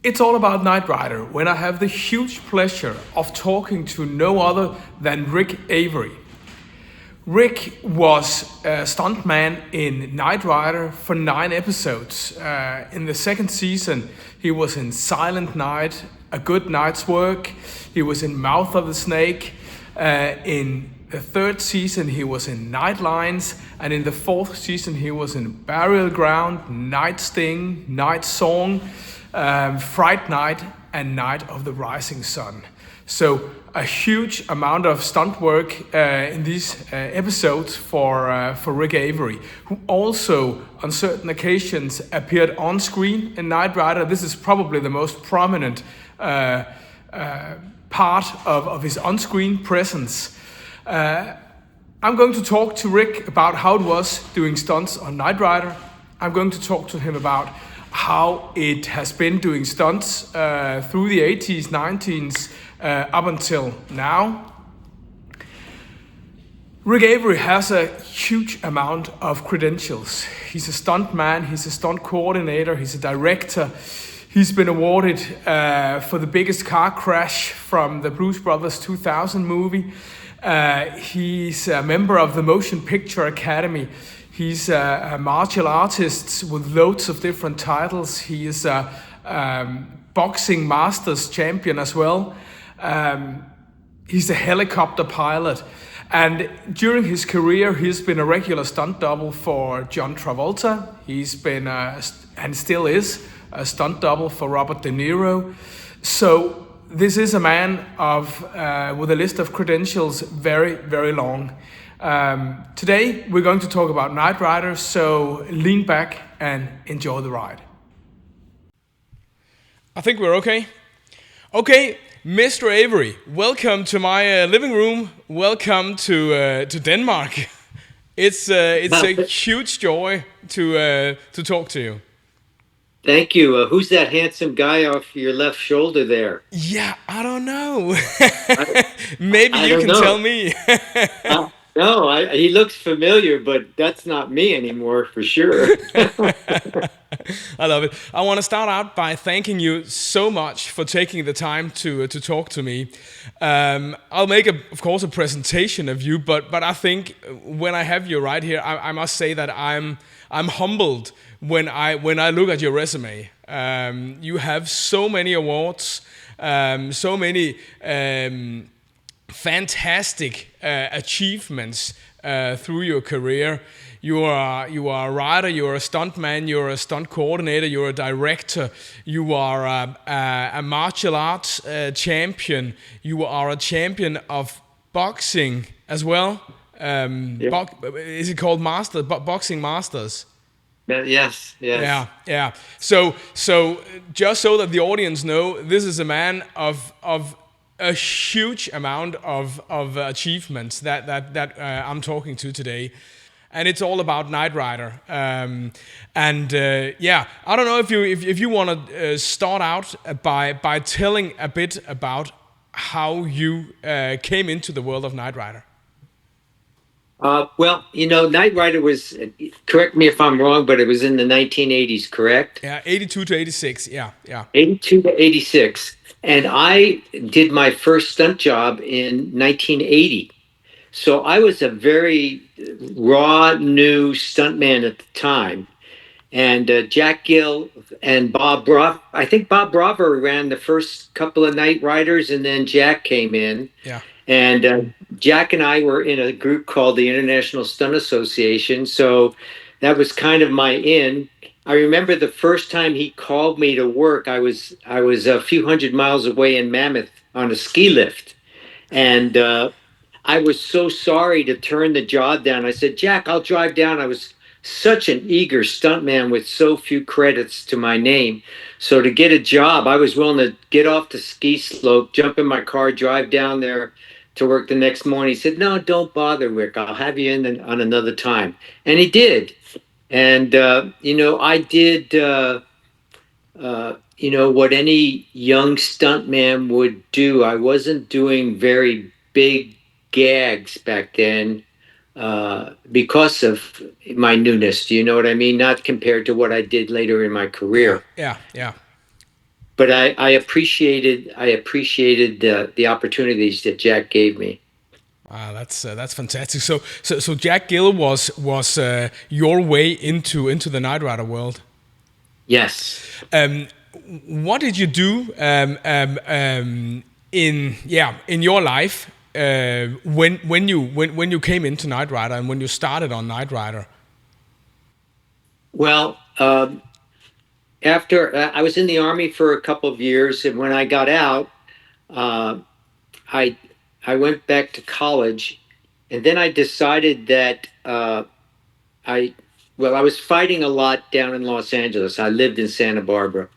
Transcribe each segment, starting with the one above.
It's all about Knight Rider when I have the huge pleasure of talking to no other than Rick Avery. Rick was a stuntman in Knight Rider for 9 episodes. In the second season, he was in Silent Night, A Good Night's Work. He was in Mouth of the Snake. In the third season, he was in Nightlines. And in the fourth season, he was in Burial Ground, Night Sting, Night Song, Fright Night, and Night of the Rising Sun. So a huge amount of stunt work in these episodes for Rick Avery, who also on certain occasions appeared on screen in Knight Rider. This is probably the most prominent part of his on-screen presence. I'm going to talk to Rick about how it was doing stunts on Knight Rider. I'm going to talk to him about how it has been doing stunts through the 80s, 90s, up until now. Rick Avery has a huge amount of credentials. He's a stunt man, he's a stunt coordinator, he's a director. He's been awarded for the biggest car crash from the Blues Brothers 2000 movie. He's a member of the Motion Picture Academy. He's a martial artist with loads of different titles. He is a boxing masters champion as well. He's a helicopter pilot. And during his career, he's been a regular stunt double for John Travolta. He's been, and still is, a stunt double for Robert De Niro. So this is a man with a list of credentials very, very long. Today, we're going to talk about Knight Rider, so lean back and enjoy the ride. I think we're okay. Okay, Mr. Avery, welcome to my living room. Welcome to Denmark. It's a huge joy to talk to you. Thank you. Who's that handsome guy off your left shoulder there? Yeah, I don't know. Maybe I you don't can know. tell me. No, he looks familiar, but that's not me anymore for sure. I love it. I want to start out by thanking you so much for taking the time to talk to me. I'll make, of course, a presentation of you, but I think when I have you right here, I must say that I'm humbled when I look at your resume. You have so many awards, so many fantastic achievements through your career. You are a writer, you're a stuntman, you're a stunt coordinator, you're a director, you are a martial arts champion, you are a champion of boxing as well. Yeah. Is it called Boxing Masters? Yes, yes. Yeah. So just so that the audience know, this is a man of a huge amount of achievements that I'm talking to today. And it's all about Knight Rider. I don't know if you want to start out by telling a bit about how you came into the world of Knight Rider. Well, Knight Rider was, correct me if I'm wrong, but it was in the 1980s, correct? Yeah, 82 to 86. Yeah. 82 to 86. And I did my first stunt job in 1980. So I was a very raw, new stuntman at the time. And Jack Gill and Bob Bravo. I think Bob Bravo ran the first couple of Knight Riders, and then Jack came in. Yeah. And Jack and I were in a group called the International Stunt Association. So that was kind of my in. I remember the first time he called me to work, I was a few hundred miles away in Mammoth on a ski lift. And I was so sorry to turn the job down. I said, Jack, I'll drive down. I was such an eager stuntman with so few credits to my name. So to get a job, I was willing to get off the ski slope, jump in my car, drive down there to work the next morning. He said, no, don't bother, Rick. I'll have you in on another time. And he did. And, I did, what any young stuntman would do. I wasn't doing very big gags back then because of my newness. Do you know what I mean? Not compared to what I did later in my career. Yeah. but I appreciated the opportunities that Jack gave me. That's fantastic. So Jack Gill was your way into the Knight Rider world. Yes. Um, what did you do in your life when you came into Knight Rider and when you started on Knight Rider? Well, after I was in the Army for a couple of years, and when I got out, uh, I I went back to college, and then I decided that I I was fighting a lot down in Los Angeles. I lived in Santa Barbara,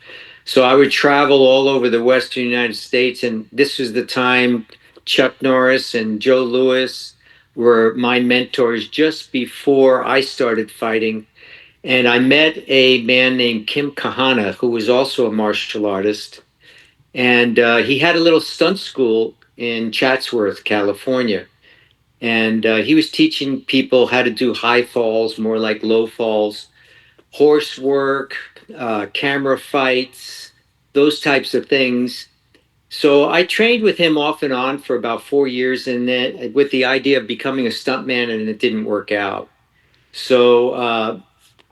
so I would travel all over the Western United States, and this was the time Chuck Norris and Joe Louis were my mentors just before I started fighting. And I met a man named Kim Kahana, who was also a martial artist. And he had a little stunt school in Chatsworth, California. And he was teaching people how to do high falls, more like low falls, horse work, camera fights, those types of things. So I trained with him off and on for about 4 years, and then with the idea of becoming a stuntman, and it didn't work out. So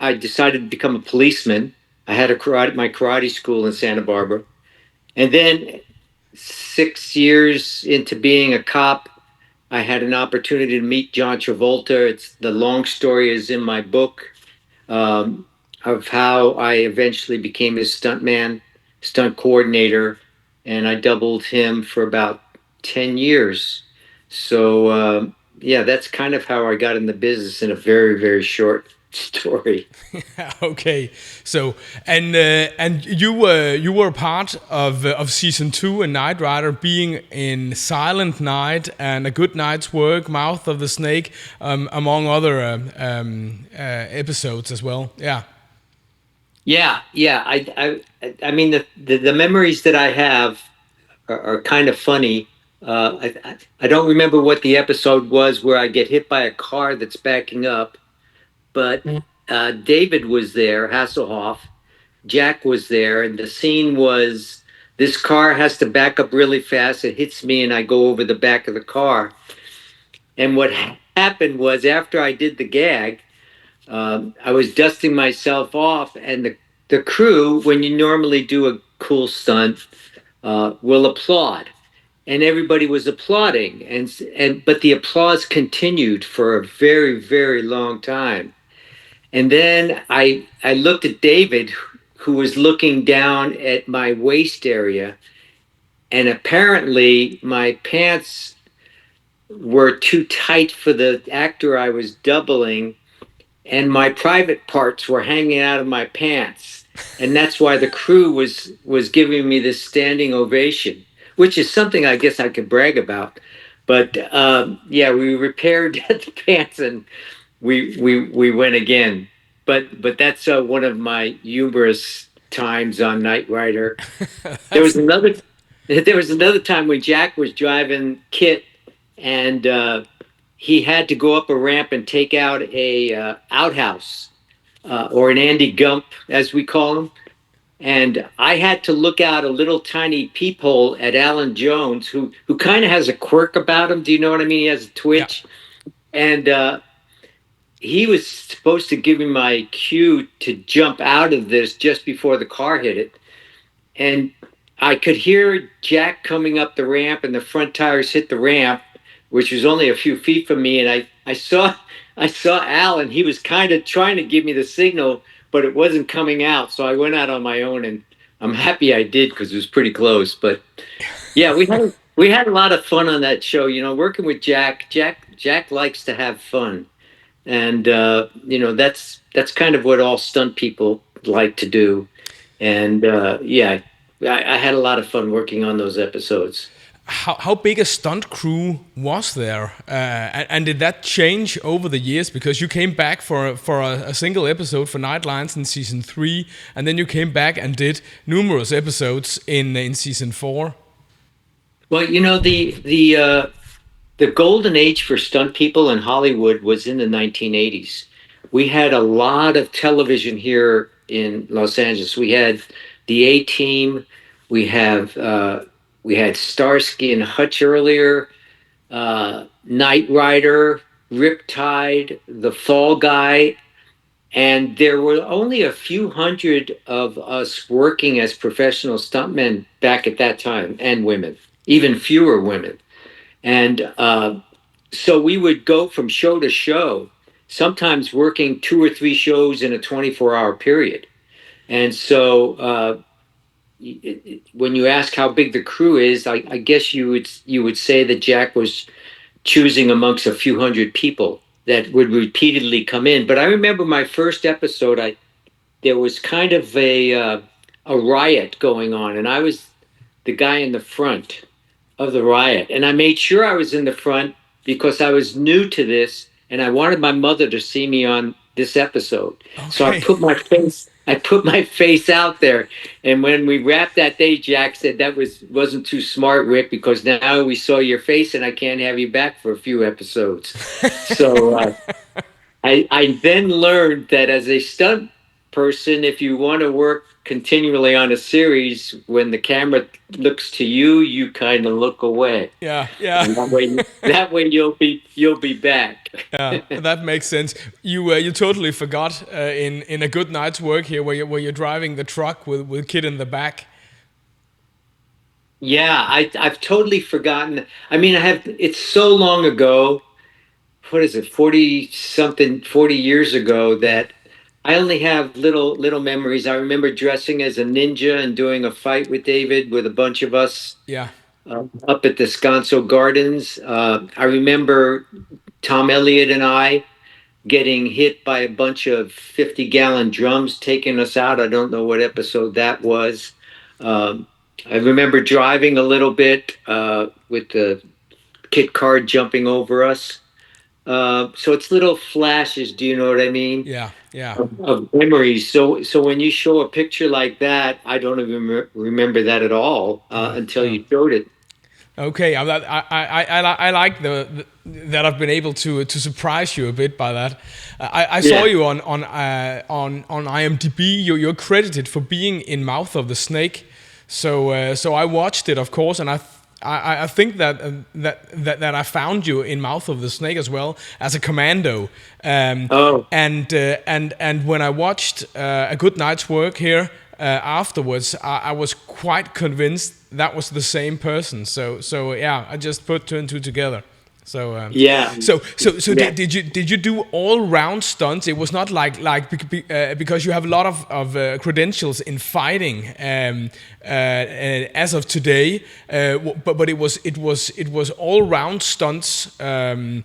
I decided to become a policeman. I had my karate school in Santa Barbara, and then 6 years into being a cop, I had an opportunity to meet John Travolta. It's the long story is in my book, of how I eventually became his stuntman, stunt coordinator, and I doubled him for about 10 years. So yeah, that's kind of how I got in the business in a very, very short story. Okay, so and you were part of season two in Knight Rider, being in Silent Night and A Good Night's Work, Mouth of the Snake, among other episodes as well. Yeah. Yeah, yeah. I mean, the memories that I have are kind of funny. I don't remember what the episode was where I get hit by a car that's backing up, but David was there, Hasselhoff. Jack was there, and the scene was this car has to back up really fast. It hits me, and I go over the back of the car. And what happened was after I did the gag, I was dusting myself off, and the crew, when you normally do a cool stunt, will applaud, and everybody was applauding, and but the applause continued for a very, very long time. And then I looked at David, who was looking down at my waist area, and apparently my pants were too tight for the actor I was doubling, and my private parts were hanging out of my pants, and that's why the crew was giving me this standing ovation, which is something I guess I could brag about. But yeah, we repaired the pants, and we went again. But that's one of my humorous times on Knight Rider. There was That's another there was another time when Jack was driving Kit, and he had to go up a ramp and take out a outhouse, or an Andy Gump, as we call him. And I had to look out a little tiny peephole at Alan Jones, who kind of has a quirk about him. Do you know what I mean? He has a yeah. twitch, and he was supposed to give me my cue to jump out of this just before the car hit it. And I could hear Jack coming up the ramp, and the front tires hit the ramp, which was only a few feet from me. And I saw Al, and he was kind of trying to give me the signal, but it wasn't coming out. So I went out on my own, and I'm happy I did because it was pretty close. But yeah, we had a lot of fun on that show. Working with Jack. Jack likes to have fun, and that's kind of what all stunt people like to do. And yeah, I had a lot of fun working on those episodes. How big a stunt crew was there, and did that change over the years? Because you came back for a single episode for Nightlines in season three, and then you came back and did numerous episodes in season four. Well, the golden age for stunt people in Hollywood was in the 1980s. We had a lot of television here in Los Angeles. We had the A Team. We had Starsky and Hutch earlier, Knight Rider, Riptide, The Fall Guy, and there were only a few hundred of us working as professional stuntmen back at that time, and women, even fewer women. And so we would go from show to show, sometimes working 2 or 3 shows in a 24-hour period. And so when you ask how big the crew is, I guess you would say that Jack was choosing amongst a few hundred people that would repeatedly come in. But I remember my first episode. I There was kind of a riot going on, and I was the guy in the front of the riot. And I made sure I was in the front because I was new to this and I wanted my mother to see me on this episode. So Okay. I put my face out there. And when we wrapped that day, Jack said that wasn't too smart, Rick, because now we saw your face and I can't have you back for a few episodes. So I then learned that as a stunt person, if you want to work continually on a series, when the camera looks to you, you kind of look away, Yeah, yeah. and that way you'll be back. Yeah, that makes sense. You totally forgot in a good night's work here, where you're driving the truck with kid in the back. Yeah, I've totally forgotten. I mean, I have. It's so long ago. What is it? 40 years ago Yeah, that I only have little memories. I remember dressing as a ninja and doing a fight with David with a bunch of us yeah, up at the Sconso Gardens. I remember Tom Elliott and I getting hit by a bunch of 50-gallon drums taking us out. I don't know what episode that was. Um, I remember driving a little bit with the kit car jumping over us. So it's little flashes. Do you know what I mean? yeah, yeah. Of memories. So when you show a picture like that, I don't even remember that at all until Yeah. you showed it. Okay, I like that I've been able to surprise you a bit by that. I saw Yeah. you on IMDb. You're credited for being in Mouth of the Snake, so I watched it, of course, and I think that I found you in Mouth of the Snake as well as a commando, Oh, and when I watched A Good Night's Work here afterwards, I was quite convinced that was the same person. So yeah, I just put two and two together. So yeah. so Yeah. did you do all round stunts? It was not like because you have a lot of credentials in fighting as of today, but it was all round stunts when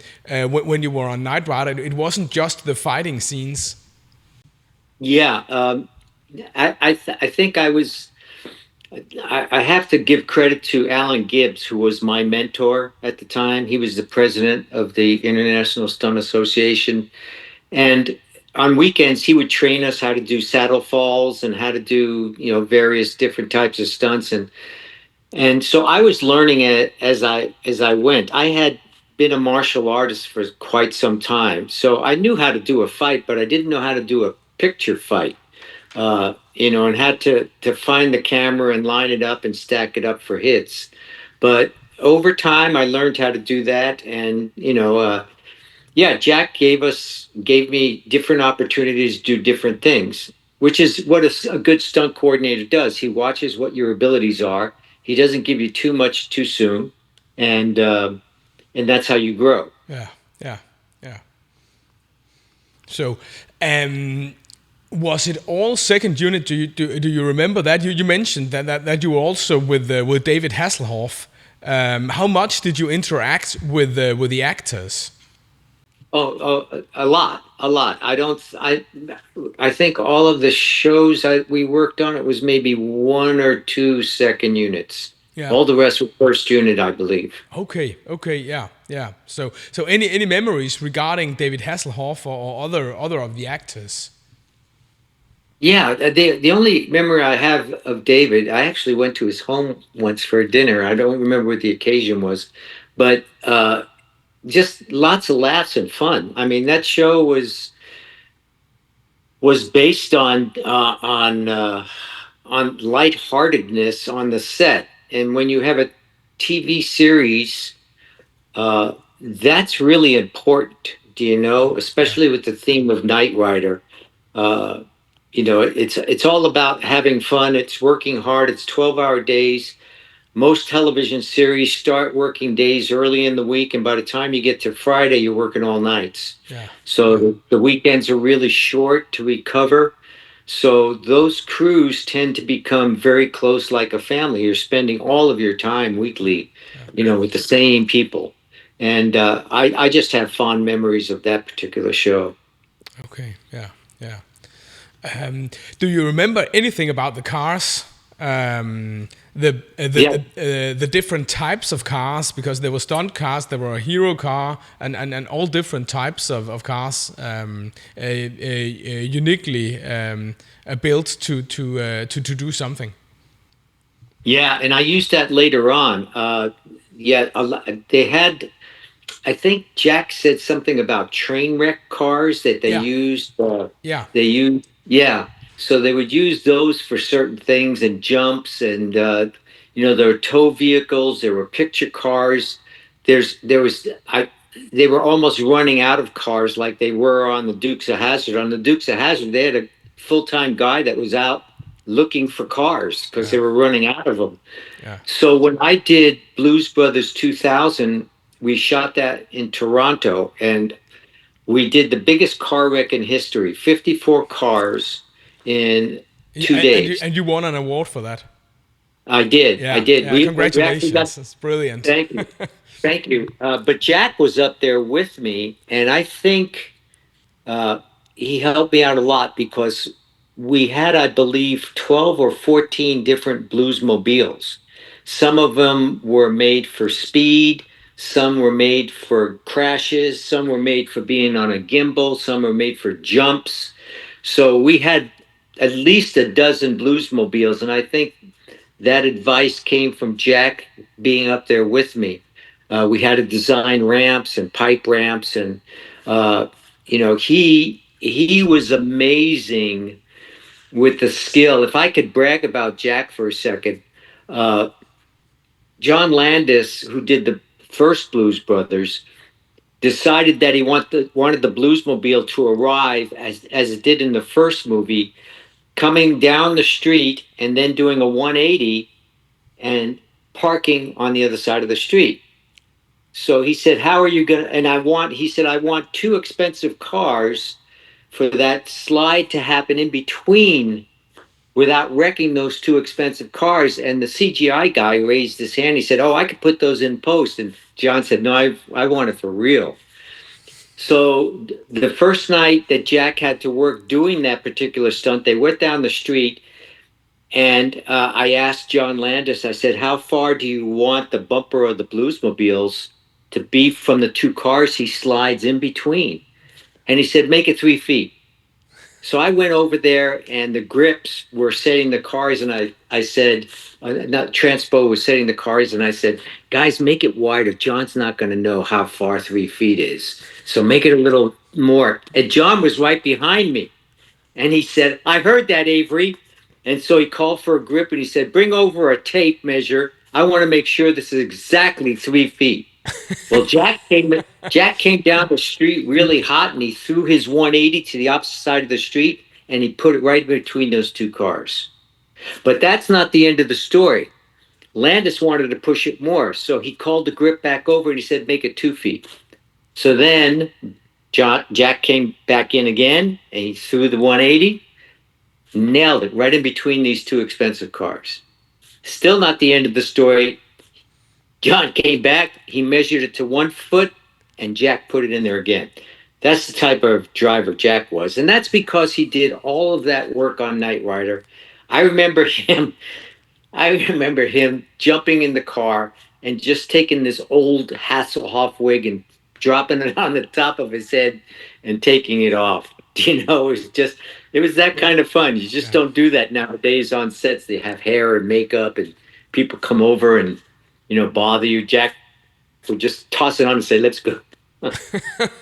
you were on Night Rider. It wasn't just the fighting scenes. Yeah. I think I have to give credit to Alan Gibbs, who was my mentor at the time. He was the president of the International Stunt Association. And on weekends, he would train us how to do saddle falls and how to do, various different types of stunts. And so I was learning it as I went. I had been a martial artist for quite some time. So I knew how to do a fight, but I didn't know how to do a picture fight. And had to find the camera and line it up and stack it up for hits. But over time, I learned how to do that, and yeah, Jack gave me different opportunities to do different things, which is what a good stunt coordinator does. He watches what your abilities are. He doesn't give you too much too soon, and that's how you grow. Yeah, yeah, yeah. So, um, was it all second unit? Do you remember that? You mentioned that you were also with David Hasselhoff. How much did you interact with the actors? A lot, a lot. I don't. I think all of the shows we worked on, it was maybe 1 or 2 second units. Yeah. All the rest were first unit, I believe. Okay. Okay. Yeah. Yeah. So any memories regarding David Hasselhoff or other of the actors? Yeah, the only memory I have of David, I actually went to his home once for dinner. I don't remember what the occasion was, but just lots of laughs and fun. I mean, that show was based on lightheartedness on the set. And when you have a TV series, that's really important. Do you know? Yeah. Especially with the theme of Knight Rider. Uh, it's all about having fun. It's working hard. It's 12-hour days. Most television series start working days early in the week, and by the time you get to Friday, you're working all nights. Yeah. So Yeah. the weekends are really short to recover. So those crews tend to become very close, like a family. You're spending all of your time weekly, with the same people. And I just have fond memories of that particular show. Okay. Yeah. Yeah. Do you remember anything about the cars? Yeah. The different types of cars, because there were stunt cars, there were a hero car, and all different types of cars, uniquely built to do something. Yeah. And I used that later on. Yeah. They had, I think Jack said something about train wreck cars that they Yeah, used. yeah, Yeah. So they would use those for certain things and jumps, and there were tow vehicles, there were picture cars. There was I. They were almost running out of cars, like they were on the Dukes of Hazzard. On the Dukes of Hazzard, they had a full-time guy that was out looking for cars because yeah, they were running out of them. yeah. So when I did Blues Brothers 2000, we shot that in Toronto, and we did the biggest car wreck in history, 54 cars in Yeah, two and days. you won an award for that. I did. I Yeah, did. yeah. We actually got, Congratulations, it's brilliant. thank you. Thank you. But Jack was up there with me, and I think uh, he helped me out a lot because we had, I believe, 12 or 14 different bluesmobiles. Some of them were made for speed, some were made for crashes, some were made for being on a gimbal, some were made for jumps. So we had at least a dozen bluesmobiles, and I think that advice came from Jack being up there with me. We had to design ramps and pipe ramps, and uh, he was amazing with the skill. If I could brag about Jack for a second, uh, John Landis, who did the first Blues Brothers, decided that he wanted the Bluesmobile to arrive as it did in the first movie, coming down the street and then doing a 180 and parking on the other side of the street. So he said, "How are you going to?" And he said, "I want two expensive cars for that slide to happen in between without wrecking those two expensive cars." And the CGI guy raised his hand. He said, "Oh, I could put those in post." And John said, "No, I want it for real." So the first night that Jack had to work doing that particular stunt, they went down the street, and I asked John Landis, I said, "How far do you want the bumper of the Bluesmobiles to be from the two cars he slides in between?" And he said, "Make it 3 feet." So I went over there, and the grips were setting the cars, and I said, not Transpo was setting the cars, and I said, "Guys, make it wider. John's not going to know how far 3 feet is. So make it a little more." And John was right behind me. And he said, "I heard that, Avery." And so he called for a grip, and he said, "Bring over a tape measure. I want to make sure this is exactly 3 feet." Well, Jack came down the street really hot, and he threw his 180 to the opposite side of the street, and he put it right between those two cars. But that's not the end of the story. Landis wanted to push it more, so he called the grip back over, and he said, "Make it 2 feet." So then Jack came back in again, and he threw the 180, nailed it right in between these two expensive cars. Still not the end of the story. John came back, he measured it to 1 foot, and Jack put it in there again. That's the type of driver Jack was. And that's because he did all of that work on Knight Rider. I remember him I remember him jumping in the car and just taking this old Hasselhoff wig and dropping it on the top of his head and taking it off. It was that kind of fun. You just Yeah. don't do that nowadays on sets. They have hair and makeup, and people come over and bother you. Jack would just toss it on and say, "Let's go."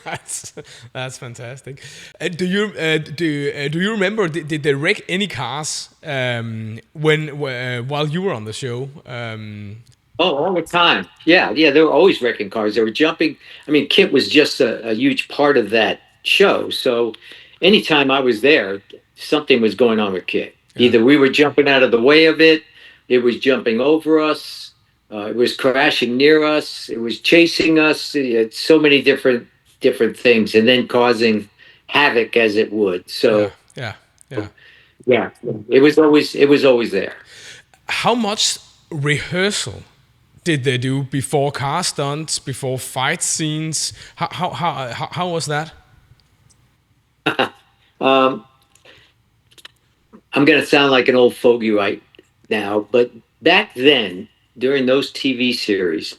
that's that's fantastic. Do you remember? Did they wreck any cars while you were on the show? Oh, all the time. Yeah, yeah. They were always wrecking cars. They were jumping. I mean, Kit was just a huge part of that show. So anytime I was there, something was going on with Kit. Yeah, Either we were jumping out of the way of it was jumping over us, it was crashing near us, it was chasing us. It's so many different things, and then causing havoc as it would. yeah, So yeah, yeah. yeah, it was always there. How much rehearsal did they do before car stunts, before fight scenes? How was that? Um, I'm going to sound like an old fogey right now, but back then, during those TV series,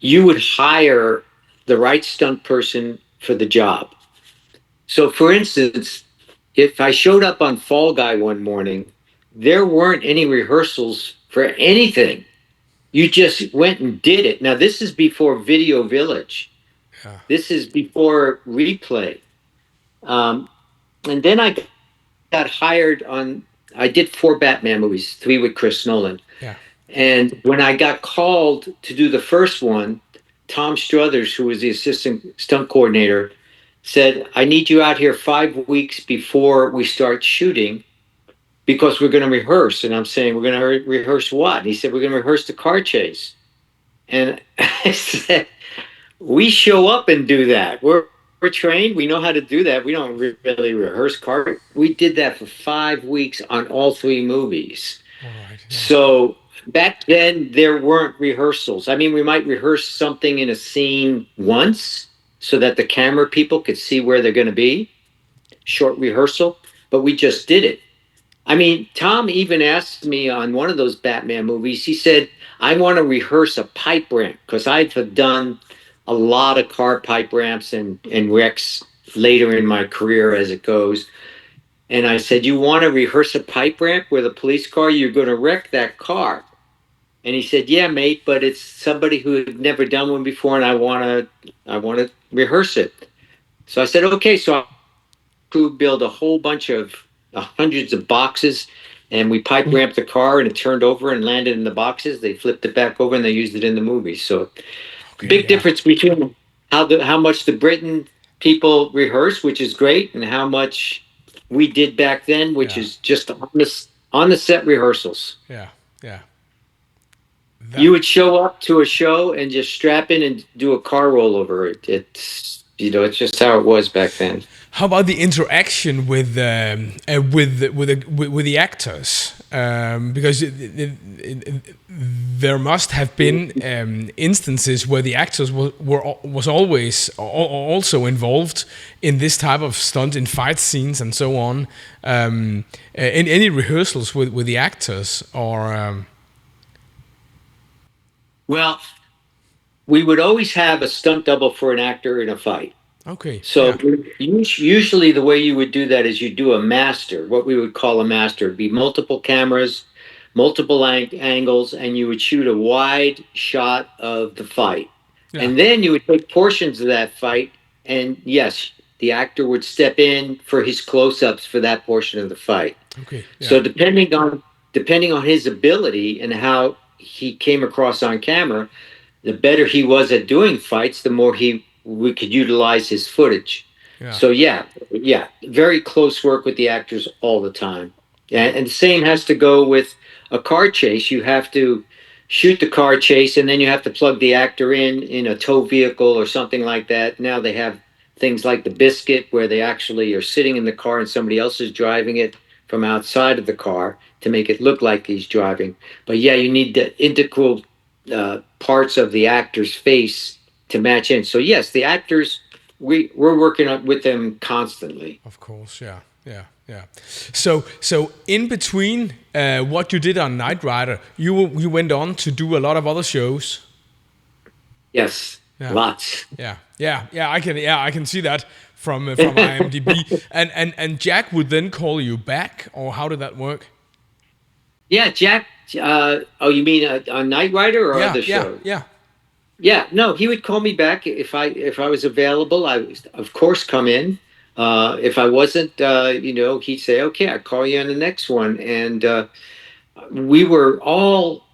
you would hire the right stunt person for the job. So, for instance, if I showed up on Fall Guy one morning, there weren't any rehearsals for anything. You just went and did it. Now, this is before Video Village. Yeah, This is before replay. Um, and then I got hired on. I did 4 Batman movies, 3 with Chris Nolan. yeah, And when I got called to do the first one, Tom Struthers, who was the assistant stunt coordinator, said, "I need you out here 5 weeks before we start shooting because we're going to rehearse." And I'm saying, "We're going to rehearse what?" And he said, "We're going to rehearse the car chase." And I said, "We show up and do that. We're trained. We know how to do that. We don't really rehearse car." We did that for 5 weeks on all 3 movies. all right, yeah, So back then there weren't rehearsals. I mean, we might rehearse something in a scene once so that the camera people could see where they're going to be, short rehearsal, but we just did it. I mean, Tom even asked me on one of those Batman movies, he said, "I want to rehearse a pipe ramp," because I've done a lot of car pipe ramps and wrecks later in my career as it goes. And I said, "You want to rehearse a pipe ramp with a police car? You're going to wreck that car." And he said, "Yeah, mate, but it's somebody who had never done one before, and I want to rehearse it." So I said, "Okay." So I could build a whole bunch of hundreds of boxes, and we pipe ramped the car, and it turned over and landed in the boxes. They flipped it back over, and they used it in the movie. So okay, big yeah, difference between how much the Britain people rehearse, which is great, and how much we did back then, which yeah, is just on the set rehearsals. yeah, yeah. That You would show up to a show and just strap in and do a car rollover. It's just how it was back then. How about the interaction with the actors? Because there must have been instances where the actors was always also involved in this type of stunt in fight scenes and so on. In any rehearsals with the actors or Well, we would always have a stunt double for an actor in a fight. okay, So yeah, usually the way you would do that is you do a master, what we would call a master. It'd be multiple cameras, multiple angles, and you would shoot a wide shot of the fight. yeah, And then you would take portions of that fight, and yes, the actor would step in for his close-ups for that portion of the fight. okay, yeah, So depending on his ability and how he came across on camera, the better he was at doing fights, the more he we could utilize his footage. yeah, So yeah, very close work with the actors all the time. And the same has to go with a car chase. You have to shoot the car chase, and then you have to plug the actor in a tow vehicle or something like that. Now they have things like the biscuit where they actually are sitting in the car and somebody else is driving it from outside of the car to make it look like he's driving. But yeah, you need the integral parts of the actor's face to match in. So yes, the actors, we're working with them constantly. of course, yeah, yeah, yeah. So in between what you did on Knight Rider, you went on to do a lot of other shows. Yes, Yeah, lots. yeah, yeah, yeah. I can see that from IMDb. And Jack would then call you back, or how did that work? Yeah, Jack. Oh, you mean on Knight Rider or Yeah, other yeah, shows? yeah. Yeah, no, he would call me back if I was available. I was, of course, come in. If I wasn't, he'd say, "Okay, I'll call you on the next one." And we were all.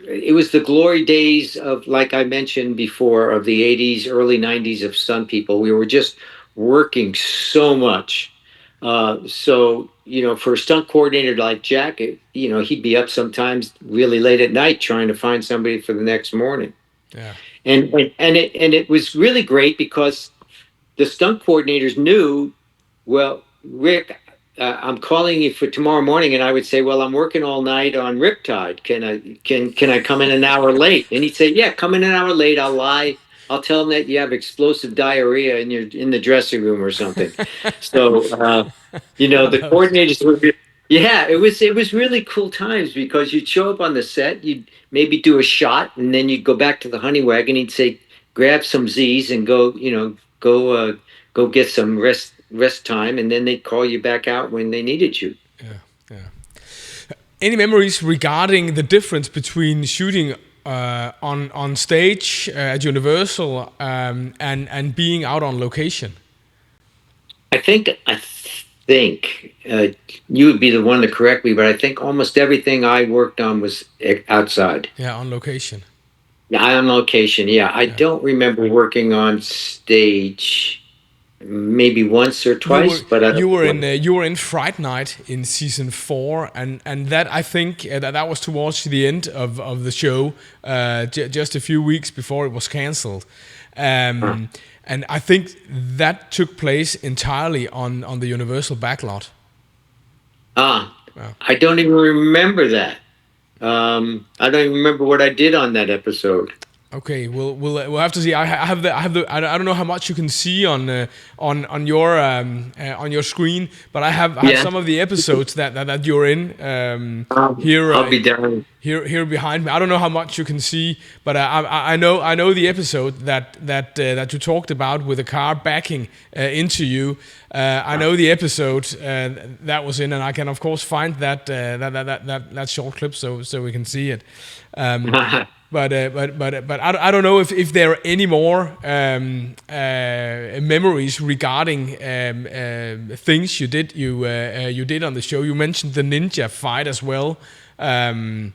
It was the glory days of, like I mentioned before, of the '80s, early '90s of stunt people. We were just working so much. So for a stunt coordinator like Jack, he'd be up sometimes really late at night trying to find somebody for the next morning. Yeah. And it was really great because the stunt coordinators knew, well, Rick, I'm calling you for tomorrow morning, and I would say, well, I'm working all night on Riptide. Can I come in an hour late? And he'd say, yeah, come in an hour late. I'll lie. I'll tell them that you have explosive diarrhea in the dressing room or something. So I the love it. coordinators were, yeah, it was really cool times because you'd show up on the set, you'd maybe do a shot, and then you'd go back to the honey wagon. He'd say, grab some Z's and go get some rest time, and then they'd call you back out when they needed you. Yeah. Yeah. Any memories regarding the difference between shooting on stage at Universal and being out on location? I think you would be the one to correct me, but I think almost everything I worked on was outside. Yeah, on location. Yeah, on location. Yeah, I Yeah. don't remember working on stage maybe once or You twice, were but I you were in don't. you were in Fright Night in season 4, and that I think that was towards the end of the show, just a few weeks before it was canceled, Huh. and I think that took place entirely on the Universal backlot. Ah, Wow. I don't even remember that. I don't even remember what I did on that episode. Okay, we'll have to see. I don't know how much you can see on your screen, but I have Yeah, some of the episodes that you're in here I'll be down. here behind me. I don't know how much you can see, but I know the episode that you talked about with the car backing into you. I know the episode that was in, and I can of course find that short clip so we can see it. Um, but I don't know if there are any more memories regarding things you did on the show. You mentioned the ninja fight as well. Um,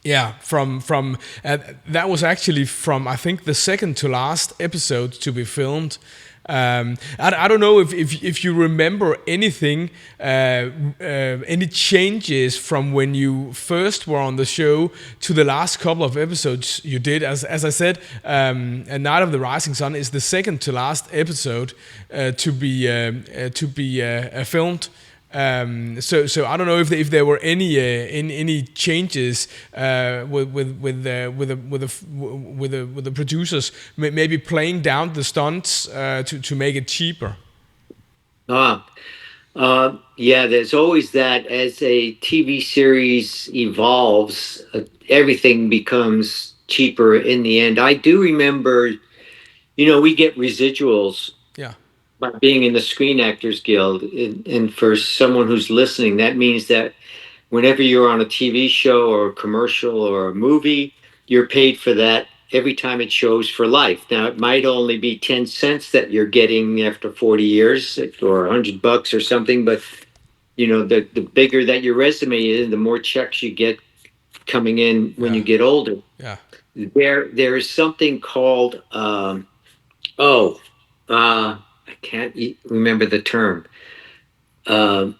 yeah, from that was actually from I think the second to last episode to be filmed. I don't know if you remember anything, any changes from when you first were on the show to the last couple of episodes you did. As I said, A Night of the Rising Sun is the second to last episode to be filmed. So I don't know if there were any changes with the producers maybe playing down the stunts to make it cheaper. Ah, yeah, there's always that. As a TV series evolves, everything becomes cheaper in the end. I do remember, we get residuals Yeah, by being in the Screen Actors Guild. And for someone who's listening, that means that whenever you're on a TV show or a commercial or a movie, you're paid for that every time it shows for life. Now, it might only be 10 cents that you're getting after 40 years or $100 or something, but the bigger that your resume is, the more checks you get coming in when yeah, you get older. yeah. There is something called oh I can't remember the term. Um,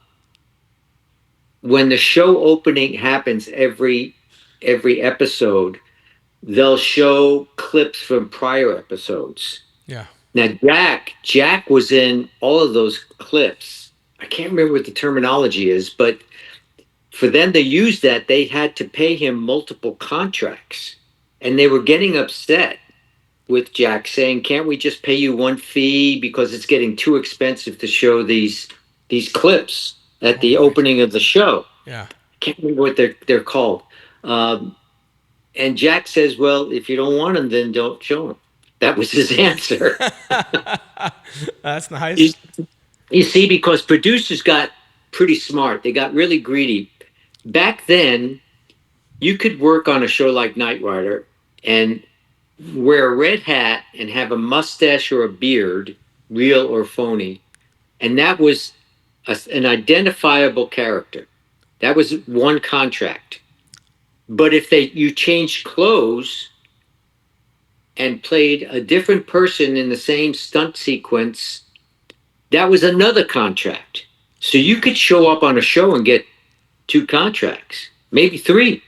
when the show opening happens every episode, they'll show clips from prior episodes. Yeah. Now, Jack was in all of those clips. I can't remember what the terminology is, but for them to use that, they had to pay him multiple contracts. And they were getting upset with Jack saying, can't we just pay you one fee because it's getting too expensive to show these clips at All the right. opening of the show? Yeah. I can't remember what they're called. Um, and Jack says, well, if you don't want them, then don't show them. That was his answer. That's you, nice. you see, because producers got pretty smart. They got really greedy. Back then, you could work on a show like Knight Rider, and wear a red hat and have a mustache or a beard, real or phony, and that was an identifiable character. That was one contract. But if you changed clothes and played a different person in the same stunt sequence, that was another contract. So you could show up on a show and get 2 contracts, maybe 3.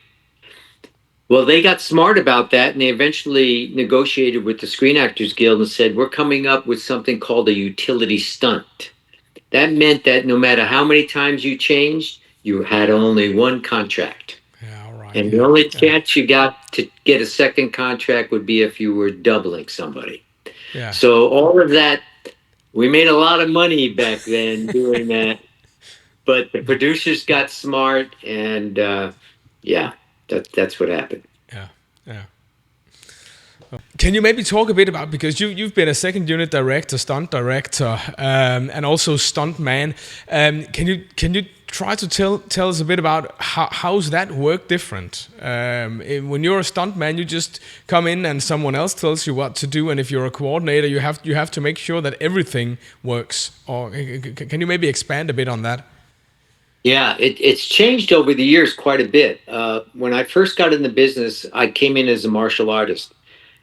Well, they got smart about that and they eventually negotiated with the Screen Actors Guild and said, we're coming up with something called a utility stunt. That meant that no matter how many times you changed, you had only one contract. Yeah, all right. And Yeah. the only chance you got to get a second contract would be if you were doubling somebody. Yeah. So all of that, we made a lot of money back then doing that. But the producers got smart, and yeah, that's what happened. Yeah. Yeah. Can you maybe talk a bit about, because you've been a second unit director, stunt director, and also stunt man. Can you try to tell us a bit about how's that work different? When you're a stunt man, you just come in and someone else tells you what to do, and if you're a coordinator, you have to make sure that everything works. Or can you maybe expand a bit on that? Yeah, it's changed over the years quite a bit. When I first got in the business, I came in as a martial artist,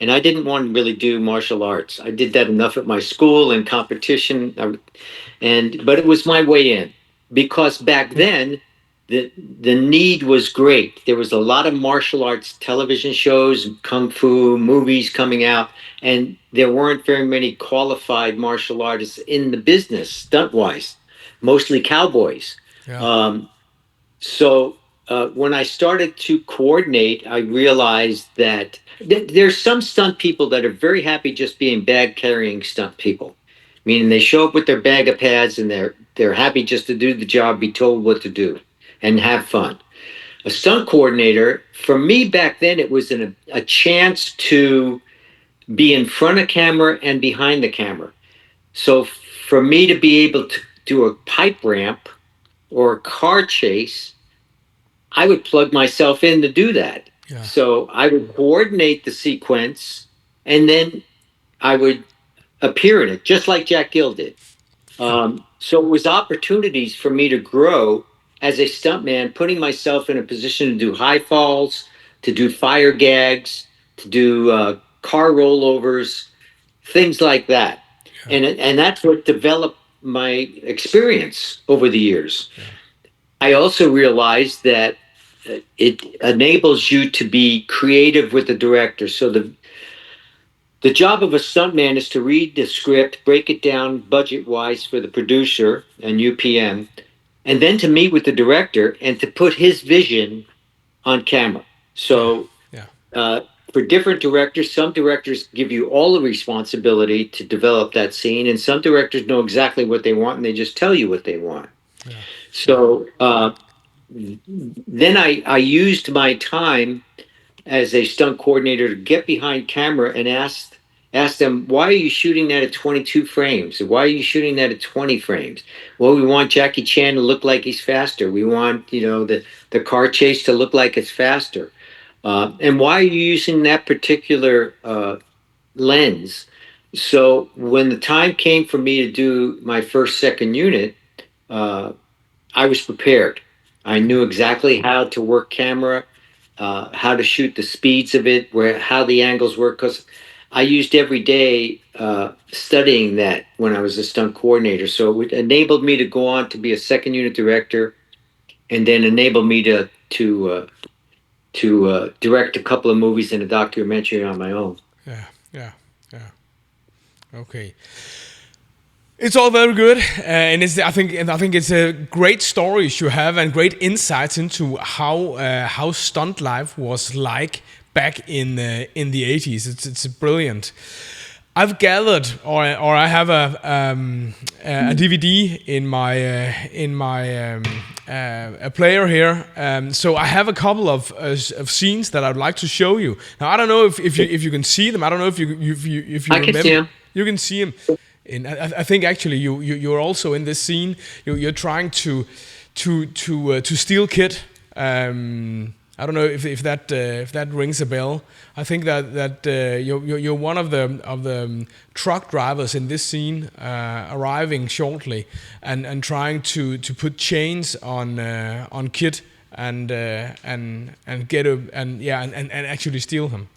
and I didn't want to really do martial arts. I did that enough at my school and competition, but it was my way in because back then the need was great. There was a lot of martial arts television shows, kung fu movies coming out, and there weren't very many qualified martial artists in the business, stunt wise, mostly cowboys. Yeah. So when I started to coordinate, I realized that there's some stunt people that are very happy just being bag carrying stunt people, meaning they show up with their bag of pads and they're happy just to do the job, be told what to do, and have fun. A stunt coordinator, for me back then, it was a chance to be in front of camera and behind the camera. So for me to be able to do a pipe ramp or a car chase, I would plug myself in to do that. Yeah. So I would coordinate the sequence and then I would appear in it, just like Jack Gill did. So it was opportunities for me to grow as a stuntman, putting myself in a position to do high falls, to do fire gags, to do car rollovers, things like that. Yeah. And that's what developed my experience over the years. Yeah. I also realized that it enables you to be creative with the director. So the job of a stuntman is to read the script, break it down budget wise for the producer and UPM, and then to meet with the director and to put his vision on camera. So Yeah. for different directors, some directors give you all the responsibility to develop that scene, and some directors know exactly what they want and they just tell you what they want. Yeah. So then I used my time as a stunt coordinator to get behind camera and ask them, why are you shooting that at 22 frames? Why are you shooting that at 20 frames? Well, we want Jackie Chan to look like he's faster. We want, the car chase to look like it's faster. And why are you using that particular lens? So when the time came for me to do my first second unit, I was prepared. I knew exactly how to work camera, how to shoot the speeds of it, how the angles work, because I used every day studying that when I was a stunt coordinator. So it enabled me to go on to be a second unit director, and then enabled me to direct a couple of movies and a documentary on my own. Yeah. Yeah. Yeah. Okay. It's all very good, and I think it's a great stories you have and great insights into how stunt life was like back in the 80s. It's brilliant. I've gathered, or I have a DVD in my a player here. So I have a couple of scenes that I'd like to show you. Now I don't know if you can see them. I don't know if you I can remember. see them. You can see them. And I think actually you're also in this scene. You're trying to steal Kid. I don't know if that rings a bell. I think that you're one of the truck drivers in this scene, arriving shortly and trying to put chains on Kid and get a and yeah and actually steal him.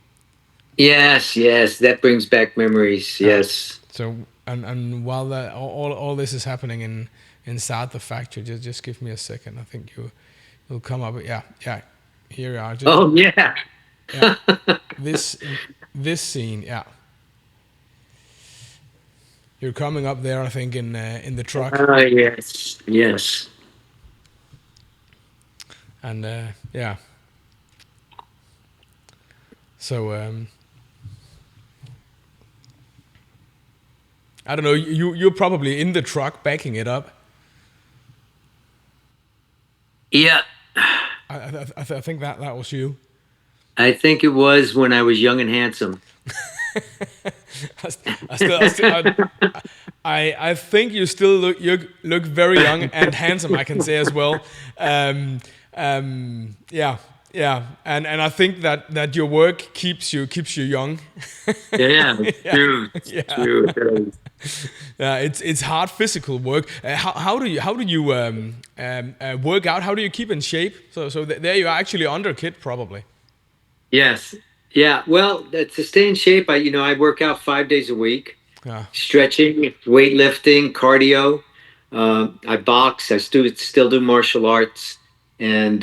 Yes, yes, that brings back memories. Yeah. Yes. So and while that all this is happening inside the factory, just give me a second. I think you'll come up. Yeah, yeah. Here you are. Just Oh yeah. yeah. This this scene. Yeah, you're coming up there. I think in the truck Ah, yes, yes. and yeah. So I don't know. You're probably in the truck backing it up. Yeah, I think that was you. I think it was when I was young and handsome. I, st- I still, I, still I think you look very young and handsome. I can say as well. Yeah, yeah, and I think that your work keeps you young. Yeah, it's Yeah, true. It's yeah, true. It does. yeah. It's hard physical work. How do you work out? How do you keep in shape? There you are actually under Kid probably. Yes. Yeah. Well, to stay in shape, I work out 5 days a week, Yeah, stretching, weightlifting, cardio. I box. I still do martial arts, and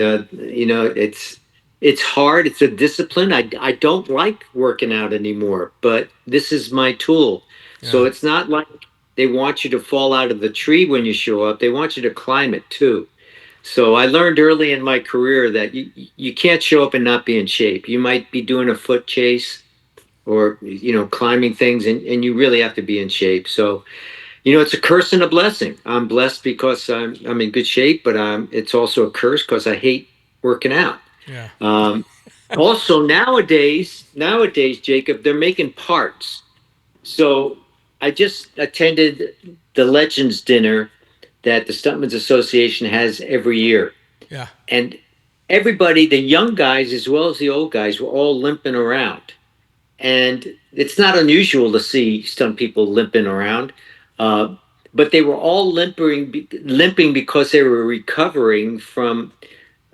it's hard. It's a discipline. I don't like working out anymore, but this is my tool. So yeah, it's not like they want you to fall out of the tree when you show up. They want you to climb it too. So I learned early in my career that you can't show up and not be in shape. You might be doing a foot chase or climbing things, and you really have to be in shape. So it's a curse and a blessing. I'm blessed because I'm in good shape, but it's also a curse because I hate working out. yeah, Um, Also nowadays, Jacob, they're making parts. So I just attended the Legends dinner that the Stuntmen's Association has every year, yeah, and everybody, the young guys as well as the old guys, were all limping around. And it's not unusual to see stunt people limping around, uh, but they were all limping because they were recovering from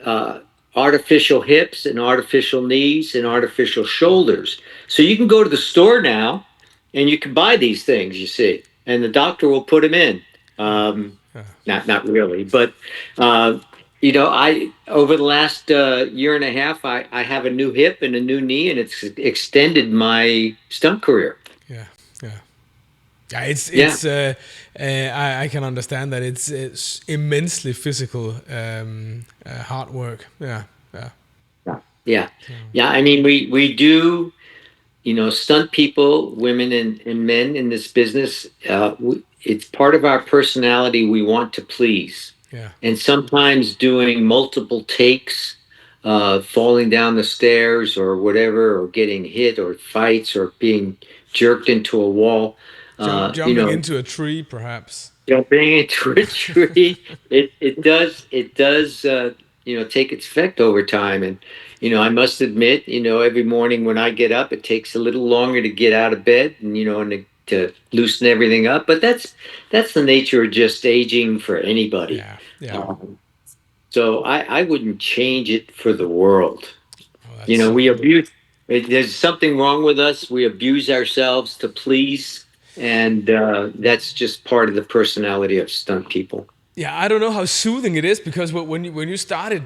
uh, artificial hips and artificial knees and artificial shoulders. So you can go to the store now and you can buy these things, you see, and the doctor will put them in. yeah. Not really, but uh, I over the last year and a half, I have a new hip and a new knee, and it's extended my stunt career. Yeah, yeah, yeah. It's Yeah. it's. I can understand that it's immensely physical, hard work. Yeah, yeah, Yeah. Yeah. I mean, we do, stunt people, women and men in this business. It's part of our personality. We want to please. yeah. And sometimes doing multiple takes, falling down the stairs or whatever, or getting hit or fights or being jerked into a wall, uh, you Jumping know, into a tree, perhaps. jumping into a tree, it does take its effect over time. And I must admit, every morning when I get up, it takes a little longer to get out of bed, and to loosen everything up. But that's the nature of just aging for anybody. Yeah, yeah. Um, so I wouldn't change it for the world. Oh, that's We abuse. There's something wrong with us. We abuse ourselves to please, and that's just part of the personality of stunt people. yeah. I don't know how soothing it is because when you started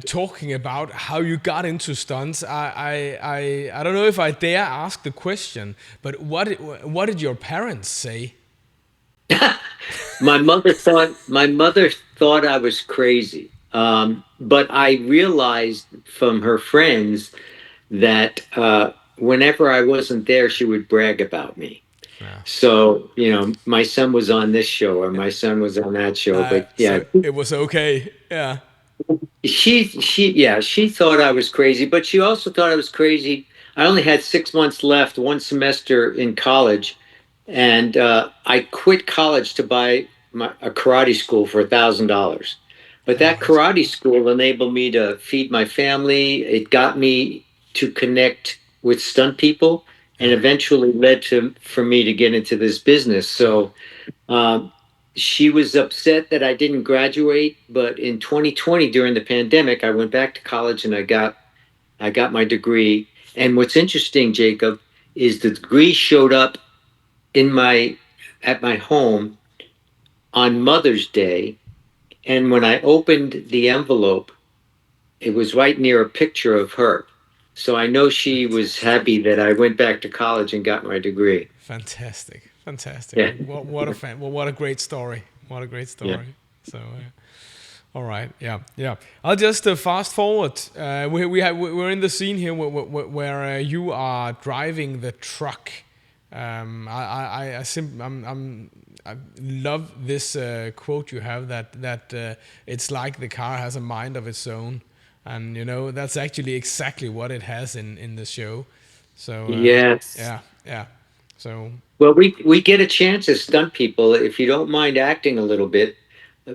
talking about how you got into stunts, I don't know if I dare ask the question, but what did your parents say? My mother thought I was crazy, but I realized from her friends that whenever I wasn't there, she would brag about me. Yeah. So my son was on this show or my son was on that show, but yeah, So it was okay. Yeah. she thought I was crazy, but she also thought I was crazy. I only had 6 months left, one semester in college, and I quit college to buy a karate school for $1,000. But All that right. karate school enabled me to feed my family. It got me to connect with stunt people, and Yeah. eventually led to for me to get into this business. Yeah. So um, she was upset that I didn't graduate, but in 2020 during the pandemic, I went back to college and I got my degree. And what's interesting, Jacob, is the degree showed up in my at my home on Mother's Day, and when I opened the envelope, it was right near a picture of her. So I know she was happy that I went back to college and got my degree. Fantastic, fantastic. Yeah. What a fan. Well, what a great story. What a great Yeah. story. So, all right, yeah, yeah. I'll just fast forward. We're in the scene here where you are driving the truck. I love this quote you have that it's like the car has a mind of its own, and that's actually exactly what it has in the show. So Yes. yeah, yeah. So Well, we get a chance as stunt people, if you don't mind acting a little bit.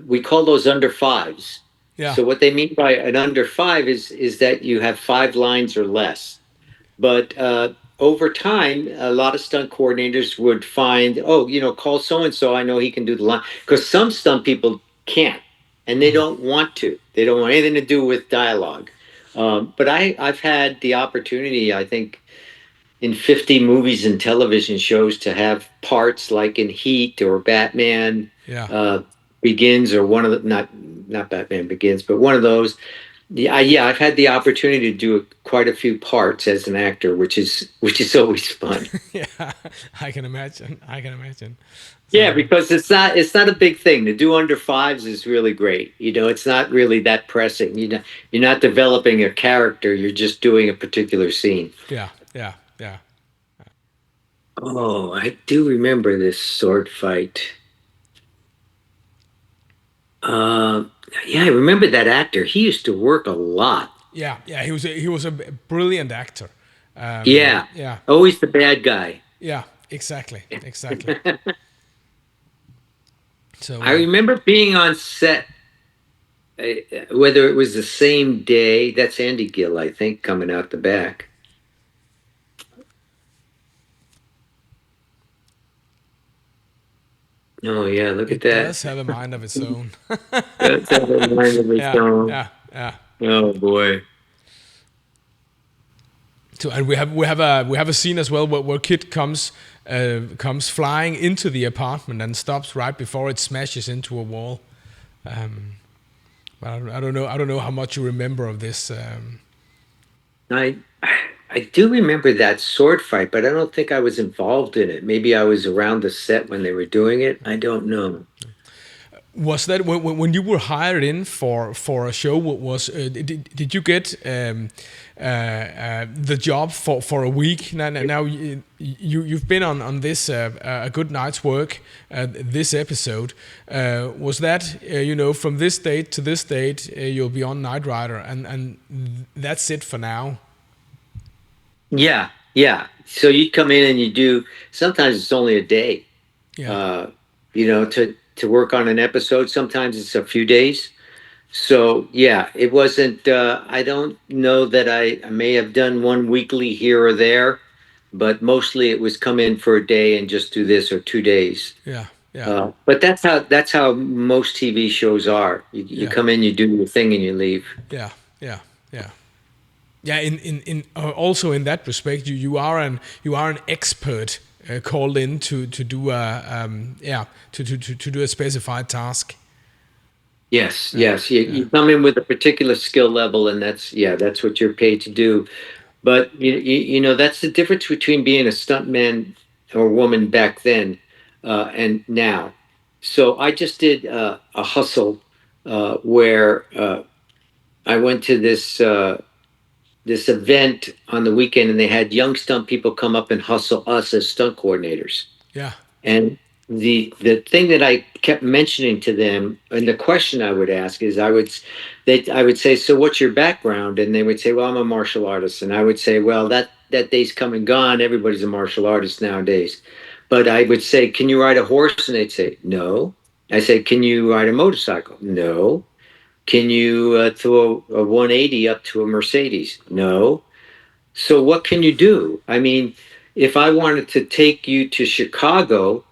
We call those under fives. yeah, So what they mean by an under five is that you have 5 lines or less. But over time, a lot of stunt coordinators would find, oh, call so and so. I know he can do the line, because some stunt people can't, and they don't want to. They don't want anything to do with dialogue. But I've had the opportunity, I think, in 50 movies and television shows to have parts like in Heat or Batman yeah. uh, Begins, or one of the, not Batman Begins, but one of those. Yeah, I've had the opportunity to do quite a few parts as an actor, which is always fun. Yeah, I can imagine. I can imagine. Yeah, So because it's not a big thing. To do under fives is really great. It's not really that pressing. You're not developing a character. You're just doing a particular scene. yeah, yeah, yeah. Oh, I do remember this sword fight. Uh, yeah, I remember that actor. He used to work a lot. Yeah, yeah, he was a brilliant actor. Yeah, Yeah, always the bad guy. yeah, exactly, exactly. So I remember being on set, whether it was the same day. That's Andy Gill, I think, coming out the back. Oh yeah, look at it that. does have a mind of its own. That's how the line of his Yeah, song. yeah, yeah. Oh boy. So and we have a scene as well where Kid comes flying into the apartment and stops right before it smashes into a wall. Um, but I don't know how much you remember of this. I I do remember that sword fight, but I don't think I was involved in it. Maybe I was around the set when they were doing it. I don't know. Was that when you were hired in for a show? Did you get the job for a week? Now you've been on this a good night's work. This episode was that from this date to this date you'll be on Night Rider, and that's it for now. Yeah, yeah. So you come in and you do. Sometimes it's only a day, Yeah, uh, to work on an episode. Sometimes it's a few days. So yeah, it wasn't. I don't know that I may have done one weekly here or there, but mostly it was come in for a day and just do this, or 2 days. yeah, yeah, But that's how most TV shows are. You yeah, come in, you do your thing, and you leave. yeah, yeah, yeah. Yeah, in also in that respect, you are an expert called in to do a to do a specified task. Yes, Yeah, yes. You, yeah, you come in with a particular skill level, and that's what you're paid to do. But that's the difference between being a stuntman or woman back then and now. So I just did a hustle where I went to this event on the weekend, and they had young stunt people come up and hustle us as stunt coordinators. yeah, And the thing that I kept mentioning to them, and the question I would ask is, I would say, so what's your background? And they would say, well, I'm a martial artist. And I would say, well, that day's come and gone. Everybody's a martial artist nowadays. But I would say, can you ride a horse? And they'd say, no. I said, can you ride a motorcycle? No. Can you throw a 180 up to a Mercedes? No. So what can you do? I mean, if I wanted to take you to Chicago,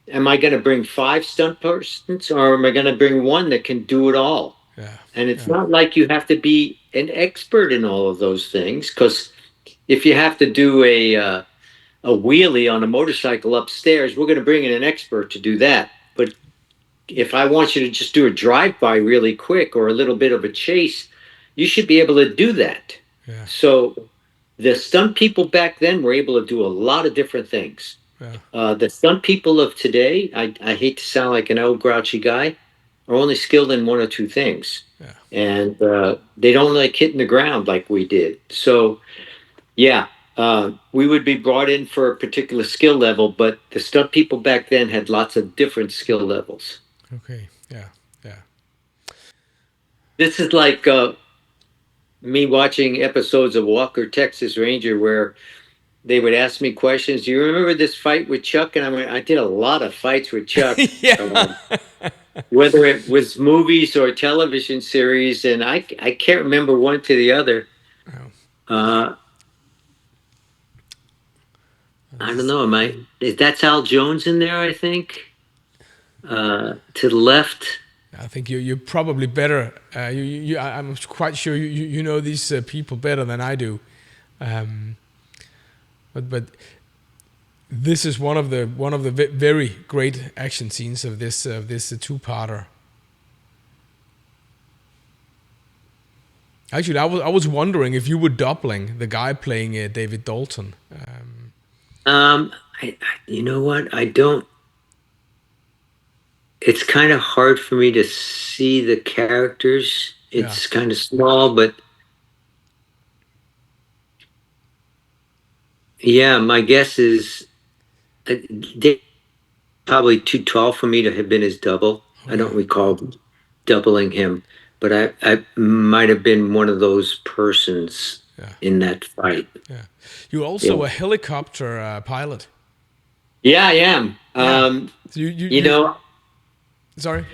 am I going to bring five stunt persons or am I going to bring one that can do it all? Yeah. And it's Yeah. not like you have to be an expert in all of those things because if you have to do a wheelie on a motorcycle upstairs, we're going to bring in an expert to do that. But if I want you to just do a drive by really quick or a little bit of a chase, you should be able to do that. Yeah. So the stunt people back then were able to do a lot of different things. Yeah. The stunt people of today, I hate to sound like an old grouchy guy, are only skilled in one or two things. Yeah. And they don't like hitting the ground like we did. So, yeah, we would be brought in for a particular skill level, but the stunt people back then had lots of different skill levels. Okay. Yeah. Yeah. This is like me watching episodes of Walker, Texas Ranger, where they would ask me questions. Do you remember this fight with Chuck? And I went, I did a lot of fights with Chuck, Yeah. whether it was movies or television series, and I can't remember one to the other. Oh, Uh, I don't this, know. Am I? That's Al Jones in there? I think. To the left. I think you're probably better. I'm quite sure you know these people better than I do. Um, but this is one of the very great action scenes of this two-parter. Actually, I was wondering if you were doubling the guy playing David Dalton. You know what? I don't. It's kind of hard for me to see the characters. Yeah. It's kind of small, but yeah, my guess is Dave's probably too tall for me to have been his double. Oh I don't yeah. recall doubling him, but I might have been one of those persons Yeah. in that fight. Yeah. You're also Yeah, a helicopter pilot. yeah, I am. Yeah. So You you know, sorry.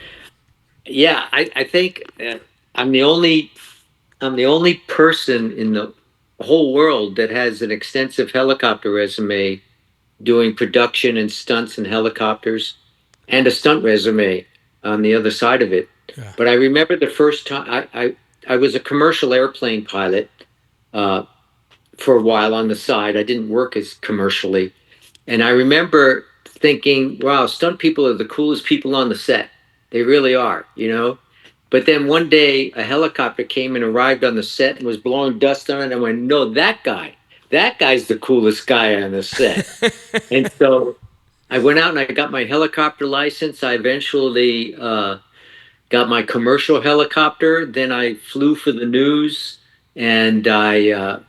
yeah, I think I'm the only I'm the only person in the whole world that has an extensive helicopter resume doing production and stunts and helicopters and a stunt resume on the other side of it. Yeah. But I remember the first time I was a commercial airplane pilot uh, for a while on the side. I didn't work as commercially. And I remember thinking, wow, stunt people are the coolest people on the set. They really are, you know? But then one day a helicopter came and arrived on the set and was blowing dust on it. And I went, no, that guy's the coolest guy on the set. And so I went out and I got my helicopter license. I eventually got my commercial helicopter. Then I flew for the news, and I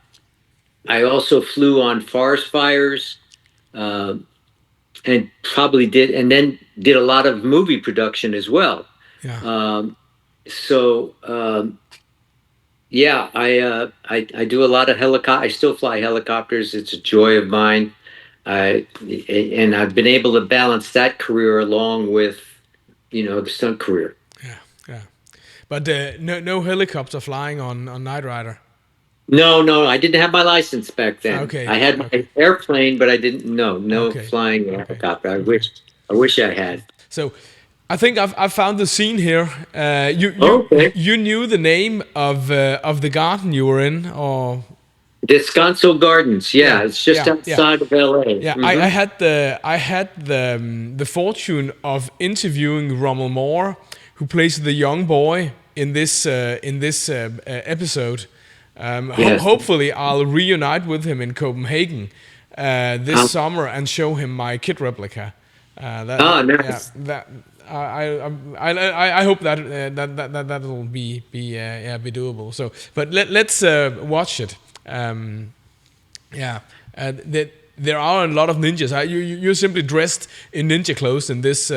also flew on forest fires, uh, and probably did, and then did a lot of movie production as well. Yeah. Um, so yeah, I do a lot of helicopter. I still fly helicopters. It's a joy of mine. I and I've been able to balance that career along with the stunt career. Yeah. Yeah. But no helicopter flying on Knight Rider. No, no, I didn't have my license back then. Okay. I had Okay. my airplane, but I didn't. No Okay. flying Okay. helicopter. Okay. I wish I had. So, I think I've found the scene here. Okay, You knew the name of the garden you were in, or Descanso Gardens. Yeah, yeah, it's just yeah, yeah, outside of LA. yeah. I had the fortune of interviewing Rommel Moore, who plays the young boy in this episode. Yes. Hopefully, I'll reunite with him in Copenhagen this Um, summer and show him my kit replica. oh, Yeah, nice. that I hope that will be doable. So, but let's watch it. Yeah, there are a lot of ninjas. You're simply dressed in ninja clothes in this.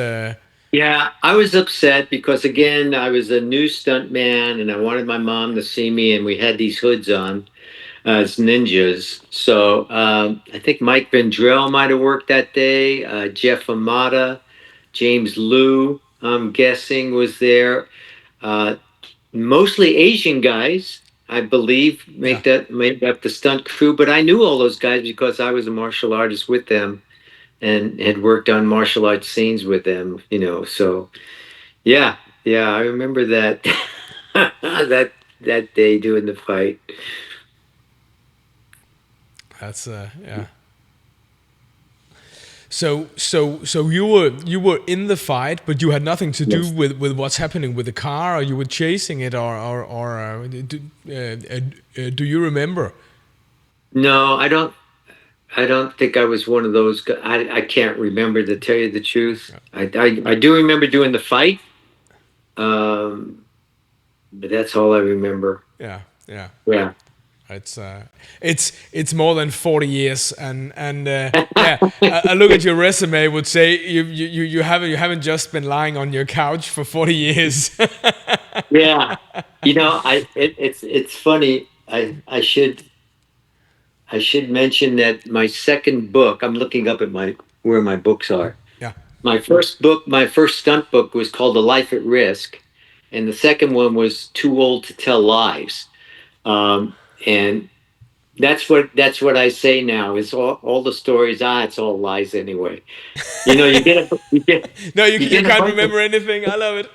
Yeah, I was upset because again, I was a new stunt man, and I wanted my mom to see me, and we had these hoods on as ninjas. So I think Mike Vendrell might have worked that day. Jeff Amata, James Liu, I'm guessing, was there. Uh, mostly Asian guys, I believe, Yeah. made up the stunt crew. But I knew all those guys because I was a martial artist with them and had worked on martial arts scenes with them. So yeah, yeah, I remember that that day doing the fight. That's yeah. So you were in the fight, but you had nothing to do Yes. with what's happening with the car, or you were chasing it, or do you remember? No, I don't. I don't think I was one of those. I can't remember to tell you the truth. I do remember doing the fight, um, but that's all I remember. Yeah, yeah. Yeah. It's it's more than 40 years, and yeah, I look at your resume. Would say you haven't just been lying on your couch for 40 years. Yeah. It's funny. I should mention that my second book. I'm looking up at my where my books are. Yeah. My first stunt book was called The Life at Risk, and the second one was Too Old to Tell Lies. And that's what I say now is all the stories. It's all lies anyway. You get a you get No, you you get a can't bunch of remember anything. I love it.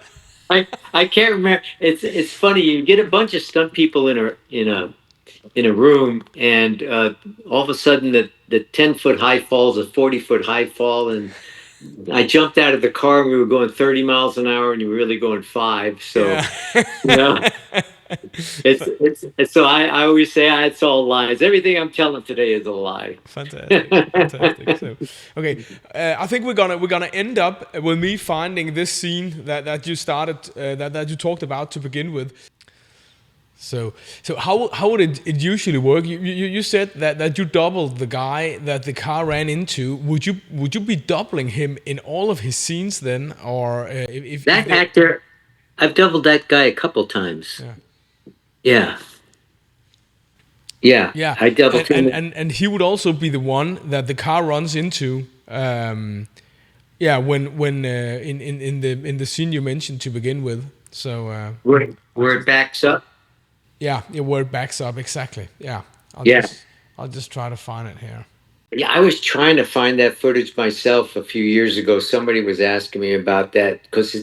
I can't remember. It's funny. You get a bunch of stunt people in a room, and all of a sudden the 10-foot high fall is a 40-foot high fall, and I jumped out of the car and we were going 30 miles an hour, and you were really going five. So Yeah. you know, it's so I always say it's all lies. Everything I'm telling today is a lie. Fantastic, fantastic. So, okay, I think we're gonna end up with me finding this scene that you started that you talked about to begin with. So how would it usually work? You said that you doubled the guy that the car ran into. Would you be doubling him in all of his scenes then, or if That they? actor, I've doubled that guy a couple times. Yeah. Yeah, yeah, Yeah, I doubled and, and, him. and, and he would also be the one that the car runs into. Yeah, when in the scene you mentioned to begin with. So I'll Where it just backs up. yeah, your word backs up exactly. Yeah, I'll Yeah. just I'll just try to find it here. Yeah, I was trying to find that footage myself a few years ago. Somebody was asking me about that because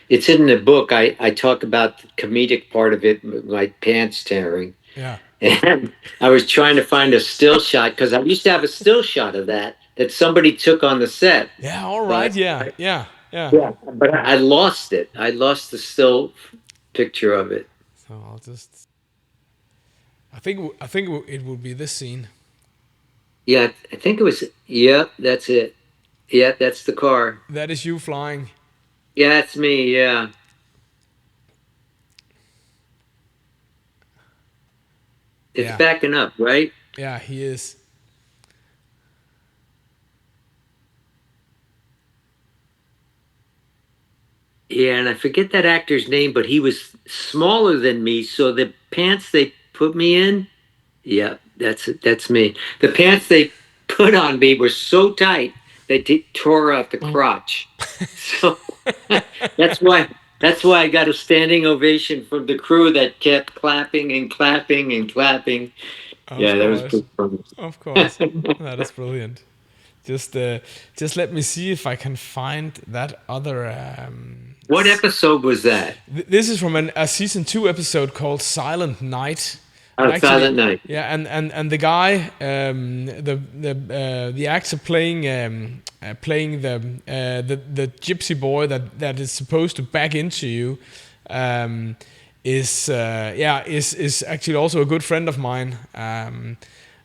it's in the book. I talk about the comedic part of it, my pants tearing, Yeah, and I was trying to find a still shot because I used to have a still shot of that somebody took on the set, yeah, all right, but yeah, yeah, yeah. yeah, but I lost it. I lost the still picture of it. So I'll just I think it would be this scene. Yeah, I think it was. Yeah, that's it. Yeah, that's the car. That is you flying. Yeah, that's me. Yeah, it's Yeah, backing up, right? yeah, he is. Yeah, and I forget that actor's name, but he was smaller than me, so the pants they put me in, yeah, that's me. The pants they put on me were so tight they tore out the crotch. So that's why that's why I got a standing ovation from the crew that kept clapping and clapping and clapping. Of Yeah, that was course, pretty funny. of course. That is brilliant. Just just let me see if I can find that other. What episode was that? This is from a season 2 episode called Silent Night, and actually, Silent Night. yeah, and the guy, the actor playing the gypsy boy that is supposed to back into you, is actually also a good friend of mine.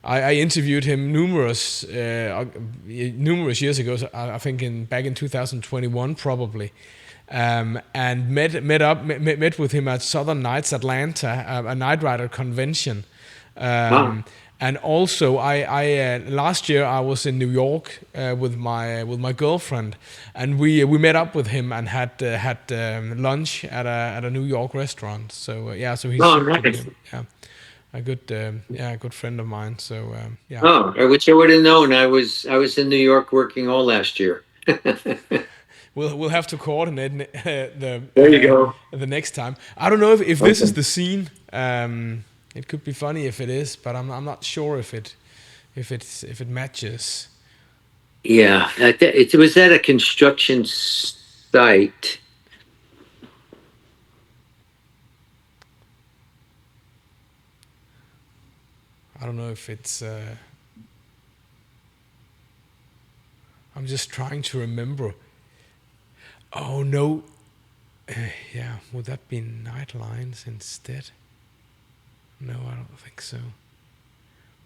I interviewed him numerous years ago. So I think back in 2021 probably, and met with him at Southern Nights Atlanta, a Night Rider convention. Wow. And also, I last year I was in New York with my girlfriend, and we met up with him and had lunch at a New York restaurant. So yeah, so he's Oh, actually nice. a good friend of mine. So yeah. Oh, I wish I would have known. I was in New York working all last year. we'll have to coordinate There you go. the next time. I don't know if this is Okay. the scene. It could be funny if it is, but I'm not sure if it matches. Yeah, it was at a construction site. I don't know if it's. I'm just trying to remember. Oh no. Yeah, would that be Night Lines instead? No, I don't think so.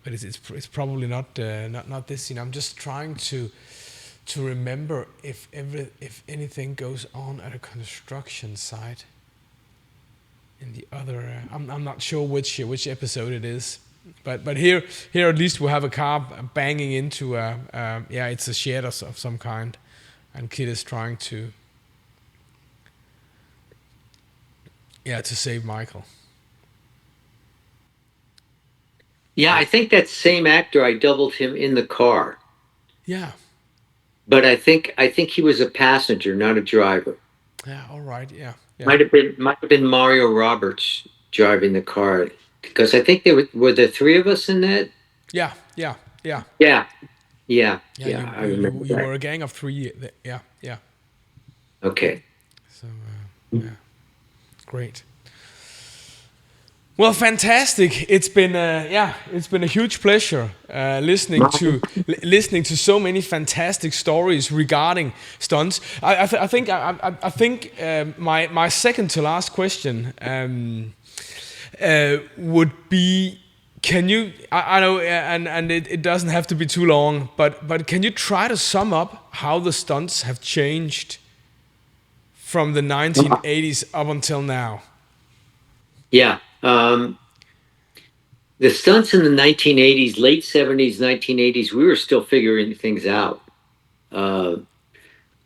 But it's probably not this scene. I'm just trying to remember if anything goes on at a construction site. In the other, I'm not sure which episode it is. But here at least we have a car banging into yeah, it's a shed of some kind, and Kid is trying to, yeah, to save Michael. Yeah, I think that same actor. I doubled him in the car, Yeah, but I think he was a passenger, not a driver. yeah, all right, yeah, yeah, Might have been Mario Roberts driving the car because I think there were the three of us in that. yeah, yeah, yeah, Yeah, yeah, yeah. yeah. I remember You that. were a gang of three. Yeah, yeah. Okay. So yeah, great. Well, fantastic! It's been yeah, it's been a huge pleasure listening to so many fantastic stories regarding stunts. I think my second to last question would be: can you? I know, and it doesn't have to be too long, but can you try to sum up how the stunts have changed from the 1980s up until now? Yeah. The stunts in the 1980s, late 70s, 1980s, we were still figuring things out. Uh,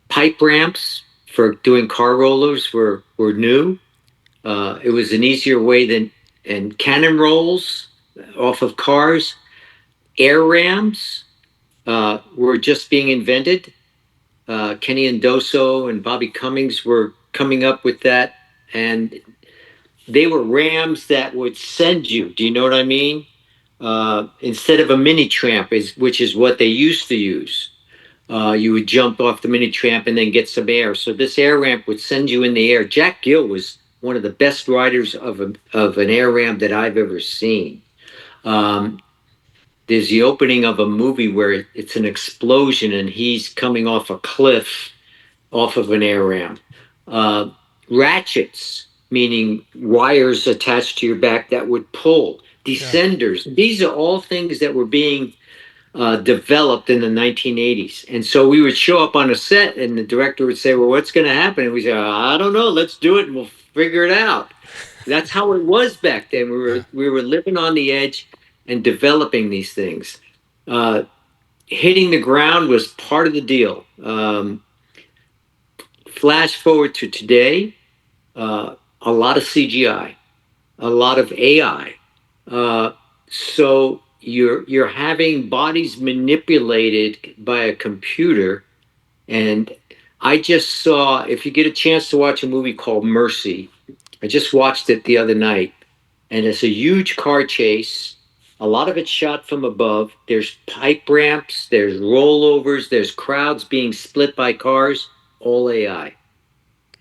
Pipe ramps for doing car rollers were new. It was an easier way than and cannon rolls off of cars. Air rams were just being invented. Kenny Indoso and Bobby Cummings were coming up with that, and they were rams that would send you. Do you know what I mean? Instead of a mini tramp, which is what they used to use. You would jump off the mini tramp and then get some air. So this air ramp would send you in the air. Jack Gill was one of the best riders of an air ramp that I've ever seen. Um, there's the opening of a movie where it's an explosion and he's coming off a cliff off of an air ramp. Uh, Ratchets, meaning wires attached to your back that would pull. Yeah, Descenders. These are all things that were being developed in the 1980s. And so we would show up on a set and the director would say, well, what's going to happen? And we say, I don't know. Let's do it and we'll figure it out. That's how it was back then. yeah, We were living on the edge and developing these things. Uh, Hitting the ground was part of the deal. Flash forward to today, a lot of CGI, a lot of AI. So you're having bodies manipulated by a computer. And I just saw, if you get a chance to watch a movie called Mercy, I just watched it the other night, and it's a huge car chase. A lot of it's shot from above. There's pipe ramps, there's rollovers, there's crowds being split by cars, all AI.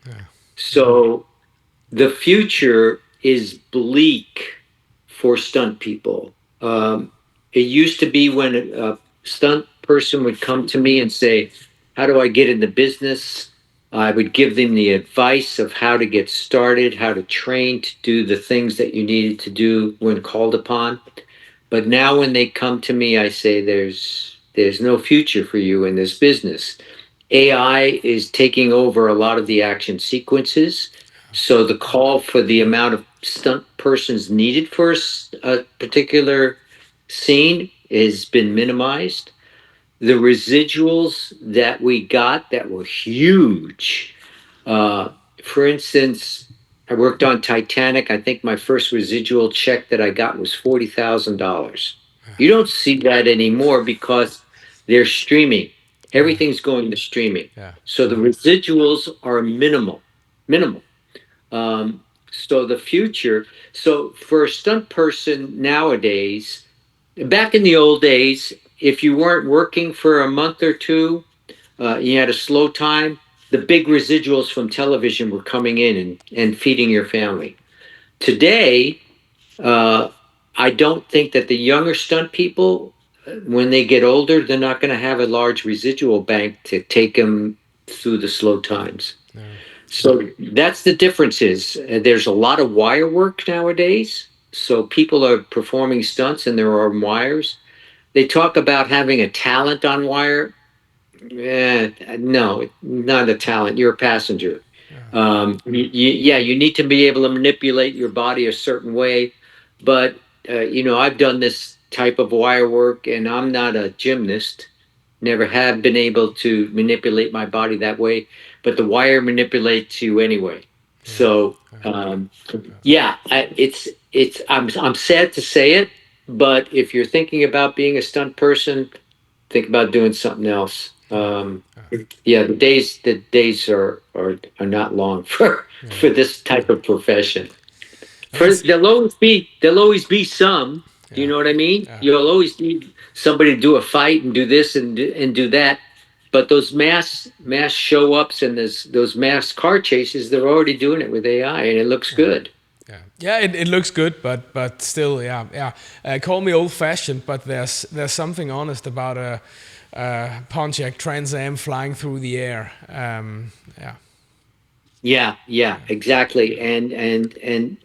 yeah, So the future is bleak for stunt people. It used to be when a stunt person would come to me and say, how do I get in the business? I would give them the advice of how to get started, how to train to do the things that you needed to do when called upon. But now when they come to me, I say there's no future for you in this business. AI is taking over a lot of the action sequences. So the call for the amount of stunt persons needed for a particular scene has been minimized. The residuals that we got that were huge. Uh, for instance, I worked on Titanic. I think my first residual check that I got was $40,000. You don't see that anymore because they're streaming. Everything's going to streaming. Yeah. So the residuals are minimal. So the future, so for a stunt person nowadays, back in the old days, if you weren't working for a month or two, you had a slow time, the big residuals from television were coming in and feeding your family. Today, uh, I don't think that the younger stunt people, when they get older, they're not going to have a large residual bank to take them through the slow times. Yeah. So that's the difference is there's a lot of wire work nowadays. So people are performing stunts and there are wires. They talk about having a talent on wire. No, not a talent. You're a passenger. Yeah, you need to be able to manipulate your body a certain way. But, I've done this type of wire work and I'm not a gymnast. Never have been able to manipulate my body that way, but the wire manipulates you anyway. Yeah. So, yeah, I'm sad to say it, but if you're thinking about being a stunt person, think about doing something else. Yeah, the days are not long for this type of profession. For It's there'll always be some. Do you yeah. know what I mean? Yeah. You'll always need somebody to do a fight and do this and do that. But those mass show ups and those mass car chases, they're already doing it with AI, and it looks good. Yeah, yeah, it looks good, but still, yeah, yeah. Call me old-fashioned, but there's something honest about a Pontiac Trans Am flying through the air. Yeah, Yeah, exactly. And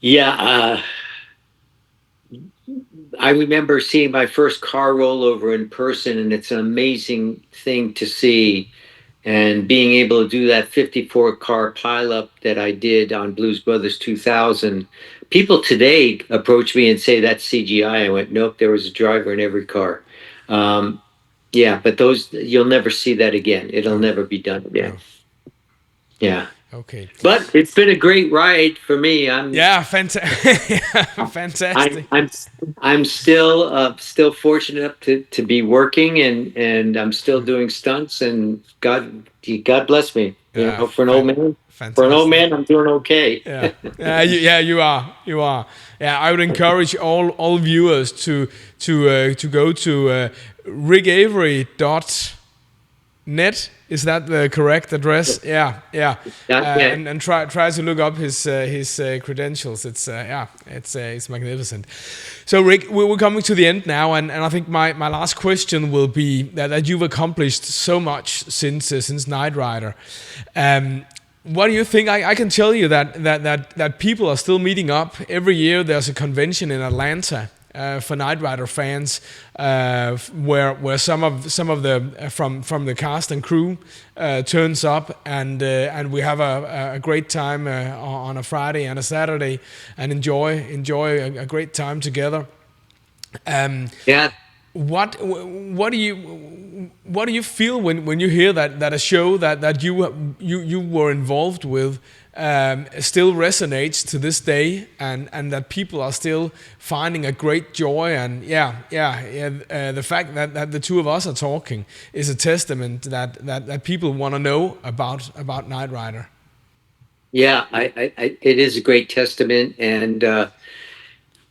yeah, I remember seeing my first car rollover in person, and it's an amazing thing to see. And being able to do that 54 car pileup that I did on Blues Brothers 2000, people today approach me and say that's CGI. I went, nope, there was a driver in every car. Um, yeah, but those you'll never see that again. It'll no, never be done again. no. Yeah, Okay. but it's been a great ride for me. I'm Yeah, fantastic. I'm Fantastic. I'm I'm still fortunate enough to be working and I'm still doing stunts and God bless me. Yeah, For an old man. For an old fantastic. man, I'm doing okay. Yeah, yeah, you are, you are. Yeah, I would encourage all viewers to go to rickavery.net. Is that the correct address? Yeah, yeah, Yeah. and try to look up his credentials. It's yeah, it's magnificent. So Rick, we're coming to the end now, and I think my last question will be that you've accomplished so much since Knight Rider. What do you think? I can tell you that people are still meeting up every year. There's a convention in Atlanta for Knight Rider fans, where some of the from the cast and crew turns up, and we have a great time on a Friday and a Saturday, and enjoy a great time together. Yeah. What do you feel when you hear that a show that you were involved with still resonates to this day, and that people are still finding a great joy, and the fact that the two of us are talking is a testament that people want to know about Knight Rider. Yeah, it is a great testament, and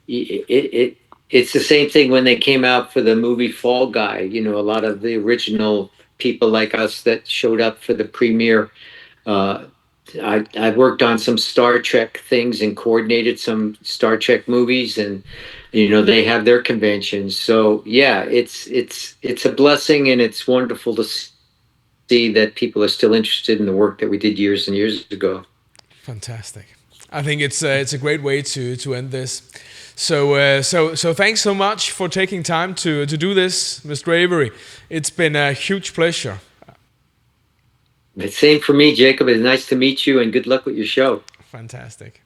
it's the same thing when they came out for the movie Fall Guy. A lot of the original people like us that showed up for the premiere. Uh, I've worked on some Star Trek things and coordinated some Star Trek movies, and they have their conventions. So yeah, it's a blessing, and it's wonderful to see that people are still interested in the work that we did years and years ago. Fantastic. I think it's a great way to end this. So thanks so much for taking time to do this, Mr. Avery. It's been a huge pleasure. The same for me, Jacob. It's nice to meet you, and good luck with your show. Fantastic.